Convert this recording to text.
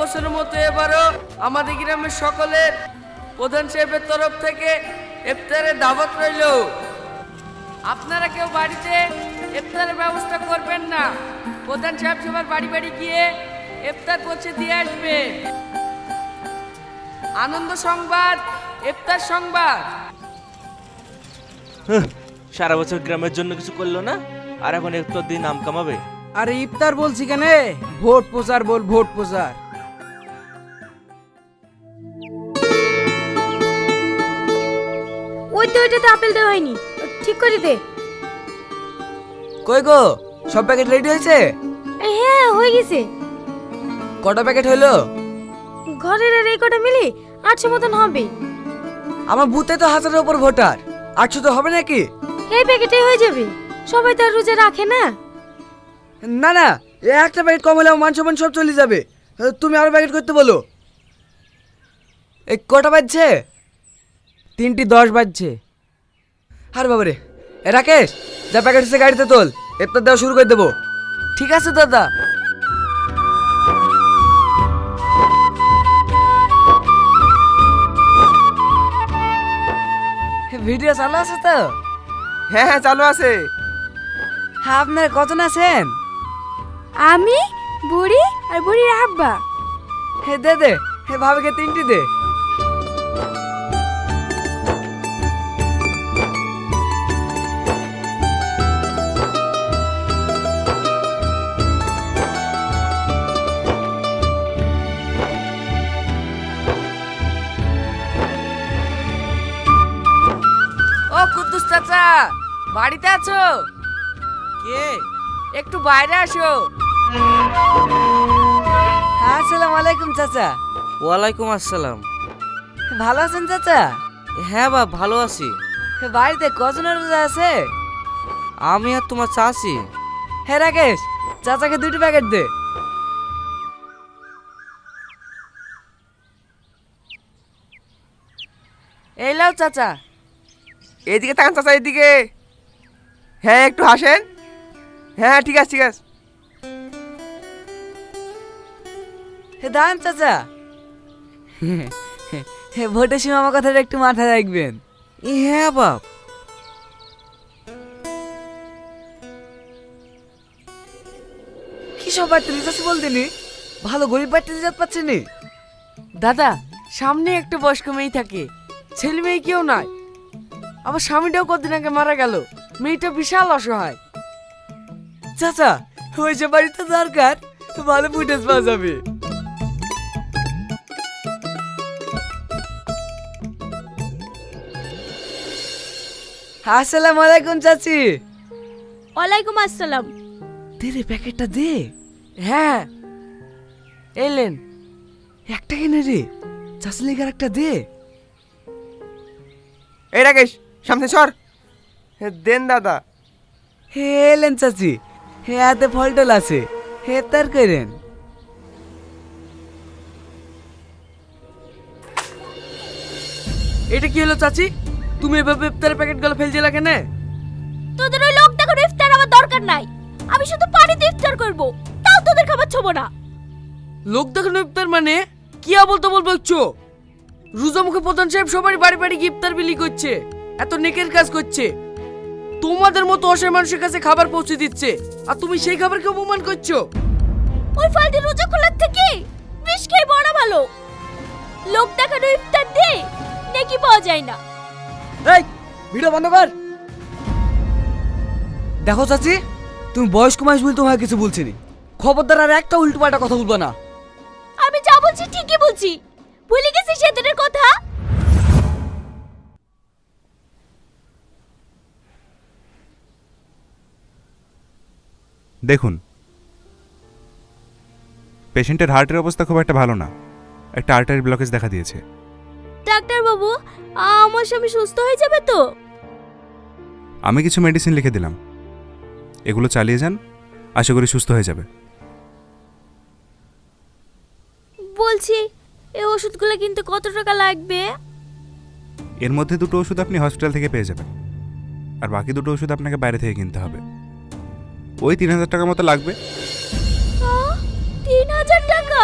বছরের মতো এবারও আমাদের গ্রামের সকলের প্রধান সাহেবের তরফ থেকে ইফতারের দাওয়াত রইল। আপনারা কেউ বাড়িতে ইফতারের ব্যবস্থা করবেন না, প্রধান সাহেব সবার বাড়ি বাড়ি গিয়ে ইফতার পৌঁছে দিয়ে আসবে। আনন্দ সংবাদ, ইফতার সংবাদ। সারা বছর গ্রামের জন্য কিছু করলো না, আর এখন একটু দিন নাম কামাবে। আরে ইফতার বলছি কেন, ভোট প্রচার বল, ভোট প্রচার। ওইটাতে আপেল দেওয়া হয়নি, ঠিক করে দে। কই গো, সব প্যাকেট রেডি হয়েছে? হ্যাঁ হয়ে গেছে। কটা প্যাকেট হইলো? ঘরের আর এই কটা মিলে 800 মতন হবে। আমার বুথে তো 1000-এর উপর ভোটার, 800 তো হবে নাকি? এই প্যাকেটে হয়ে যাবে, সবাই তো আর রোজা রাখে না। না না, একটা প্যাকেট কম হলে মান সম্মান সব চলে যাবে। তুমি আরো প্যাকেট করতে বলো। এই কটা বাজছে? 3:10 বাজছে। আরে বাবারে, রাকেশ যা প্যাকেট এসে গাড়িতে তোল, ইফতার দেওয়া শুরু করে দেবো। ঠিক আছে দাদা। ভিডিও চালু আছে তো? হ্যাঁ হ্যাঁ চালু আছে। হ্যাঁ, আপনার কজন আছেন? আমি, বুড়ি আর বুড়ির আব্বা। হে দে দে, হে ভাবিকে 3টি দে। ও কুদ্দুস চাচা, বাড়িতে আছো? কে? একটু বাইরে আসো। আসসালামু আলাইকুম চাচা। ওয়ালাইকুম আসসালাম। ভালো আছেন চাচা? হ্যাঁ বাপ, ভালো আছি। বাড়িতে কজনের রোজা আছে? আমি আর তোমার চাচি। হে রাকেশ, চাচাকে 2টি প্যাকেট দে। এই লাও চাচা। এদিকে তাকান চাচা, এদিকে। হ্যাঁ একটু হাসেন। হ্যাঁ ঠিক আছে ঠিক আছে। হে দাঁড়ান চাচা। হে ভোটের সময় আমার কথাটা একটু মাথায় রাখবেন। হ্যাঁ বাপ। কি সব বাড়তে রিচার্জ বলতেনি, ভালো গরিব বাড়তে রিচার্জ পাচ্ছেনি। দাদা, সামনে একটা বয়স্ক মেয়ে থাকে, ছেলে মেয়ে কেউ নাই। আমার স্বামীটাও কদিন আগে মারা গেল, মেয়েটা বিশাল অসহায়। চাচা, ওই যে বাড়িতে দরকার, ভালো ফুটেজ পাওয়া যাবে। আসসালামু আলাইকুম চাচি। ওয়ালাইকুম আসসালাম। দে রে প্যাকেটটা দে। হ্যাঁ এলেন। একটা কিনে রে, চাচি লেগার একটা দে। এই রাকেশ, সামনে সর। দেন দাদা। হে এলেন চাচি, হে হাতে ফলটল আছে, হে তার করেন। এটা কি হলো চাচি? তুমি এভাবে ইফতারের প্যাকেট গুলো ফেলছিলে কেন? তোদের ওই লোক দেখানো ইফতার আমার দরকার নাই, আমি শুধু পানিতে ইফতার করব, তাও তোদের খাবার ছোবো না। লোক দেখানো ইফতার মানে কি আবল তাবল বলছো? রোজা মুখে প্রধান সাহেব সবারই বাড়ি বাড়ি গিয়ে ইফতার বিলি করছে, এত নেকের কাজ করছে, তোমাদের মতো অসহায় মানুষের কাছে খাবার পৌঁছে দিচ্ছে, আর তুমি সেই খাবারকে অপমান করছো। ওই ফালতু রোজা খোলার থেকে বিষ খেয়ে বড় ভালো। লোক দেখানো ইফতার দে নেকি পাওয়া যায় না। এই ভিডিও বন্ধ কর। দেখো চাচি, তুমি বয়স্ক মানুষ বলে তোমাকে কিছু বলছি নি, খবরদার আর একটা উল্টো পাল্টা কথা বলবো না। আমি যা বলছি ঠিকই বলছি, ভুলে গেছি সেদিনের কথা। দেখুন, পেশেন্টের হার্টের অবস্থা খুব একটা ভালো না, একটা আর্টারি ব্লকেজ দেখা দিয়েছে। ডাক্তার বাবু, আমার স্বামী সুস্থ হয়ে যাবে তো? আমি কিছু মেডিসিন লিখে দিলাম, এগুলো চালিয়ে যান, আশা করি সুস্থ হয়ে যাবে। বলছি এই ওষুধগুলো কিনতে কত টাকা লাগবে? এর মধ্যে 2টো ওষুধ আপনি হসপিটাল থেকে পেয়ে যাবেন, আর বাকি 2টো ওষুধ আপনাকে বাইরে থেকে কিনতে হবে। ওই 3000 টাকা মতো লাগবে। 3000 টাকা?